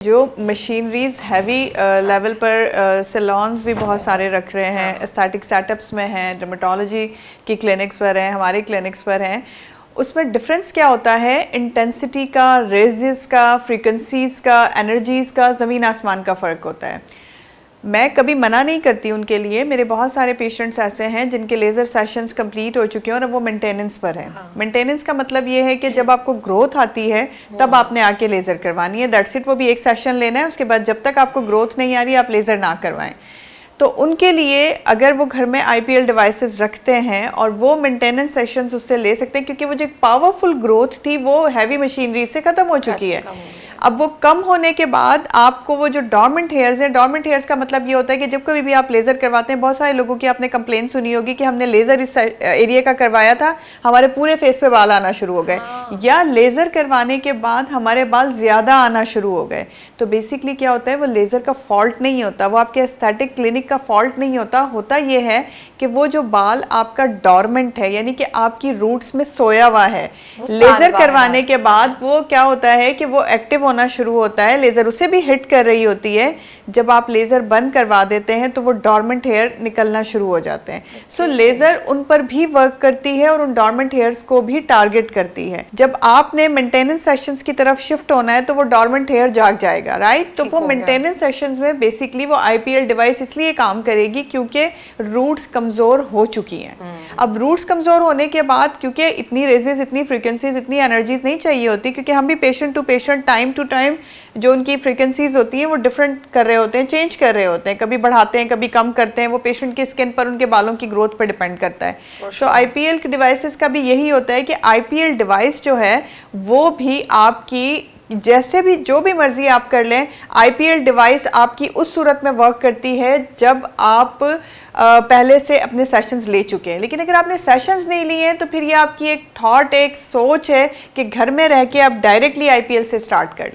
जो machineries heavy level पर saloons भी बहुत सारे रख रहे हैं, एस्थेटिक सेटअप्स में हैं, डर्मेटोलॉजी की क्लिनिक्स पर हैं, हमारे क्लिनिक्स पर हैं। उसमें डिफरेंस क्या होता है? इंटेंसिटी का, रेजेस का, फ्रीक्वेंसीज का, एनर्जीज का ज़मीन आसमान का फ़र्क होता है। मैं कभी मना नहीं करती उनके लिए। मेरे बहुत सारे पेशेंट्स ऐसे हैं जिनके लेज़र सेशंस कंप्लीट हो चुके हैं और अब वो मेंटेनेंस पर हैं। मेंटेनेंस का मतलब ये है कि जब आपको ग्रोथ आती है तब आपने आके लेज़र करवानी है, दैट्स इट। वो भी एक सेशन लेना है, उसके बाद जब तक आपको ग्रोथ नहीं आ रही आप लेज़र ना करवाएं। तो उनके लिए अगर वो घर में IPL डिवाइसेस रखते हैं और वो मेंटेनेंस सेशंस उससे ले सकते हैं, क्योंकि वो जो एक पावरफुल ग्रोथ थी वो हैवी मशीनरी से ख़त्म हो चुकी है। अब वो कम होने के बाद आपको वो जो डॉर्मेंट हेयर्स हैं, डॉर्मेंट हेयर्स का मतलब ये होता है कि जब कभी भी आप लेज़र करवाते हैं, बहुत सारे लोगों की आपने कंप्लेन सुनी होगी कि हमने लेज़र इस एरिया का करवाया था, हमारे पूरे फेस पे बाल आना शुरू हो गए, या लेज़र करवाने के बाद हमारे बाल ज़्यादा आना शुरू हो गए। तो बेसिकली क्या होता है, वो लेज़र का फॉल्ट नहीं होता, वो आपके एस्थेटिक क्लिनिक का फॉल्ट नहीं होता। होता ये है कि वो जो बाल आपका डॉर्मेंट है, यानी कि आपकी रूट्स में सोया हुआ है, लेज़र करवाने के बाद वो क्या होता है कि वो एक्टिव होना शुरू होता है, लेज़र उसे भी हिट कर रही होती है। जब आप लेज़र बंद करवा देते हैं तो वो डॉर्मेंट हेयर निकलना शुरू हो जाते हैं। सो लेज़र उन पर भी वर्क करती है और उन डॉर्मेंट हेयर्स को भी टारगेट करती है। जब आपने मेंटेनेंस सेशंस की तरफ शिफ्ट होना है तो वो डॉर्मेंट हेयर जाग जाएगा, राइट? तो वो मेंटेनेंस सेशंस में बेसिकली वो IPL डिवाइस इसलिए काम करेगी क्योंकि रूट्स कमज़ोर हो चुकी हैं। अब रूट्स कमज़ोर होने के बाद, क्योंकि इतनी रेजेस, इतनी फ्रीक्वेंसीज, इतनी एनर्जीज नहीं चाहिए होती, क्योंकि हम भी patient to patient, time to time जो उनकी फ्रीक्वेंसीज होती हैं वो डिफरेंट कर रहे होते हैं, चेंज कर रहे होते हैं, कभी बढ़ाते हैं, कभी कम करते हैं। वो पेशेंट की स्किन पर, उनके बालों की ग्रोथ पर डिपेंड करता है। सो IPL डिवाइसेस का भी यही होता है कि IPL डिवाइस जो है वो भी आपकी, जैसे भी जो भी मर्जी आप कर लें, IPL डिवाइस आपकी उस सूरत में वर्क करती है जब आप पहले से अपने सेशंस ले चुके हैं। लेकिन अगर आपने सेशंस नहीं लिए हैं तो फिर ये आपकी एक थॉट, एक सोच है कि घर में रह के आप डायरेक्टली IPL से स्टार्ट कर लें।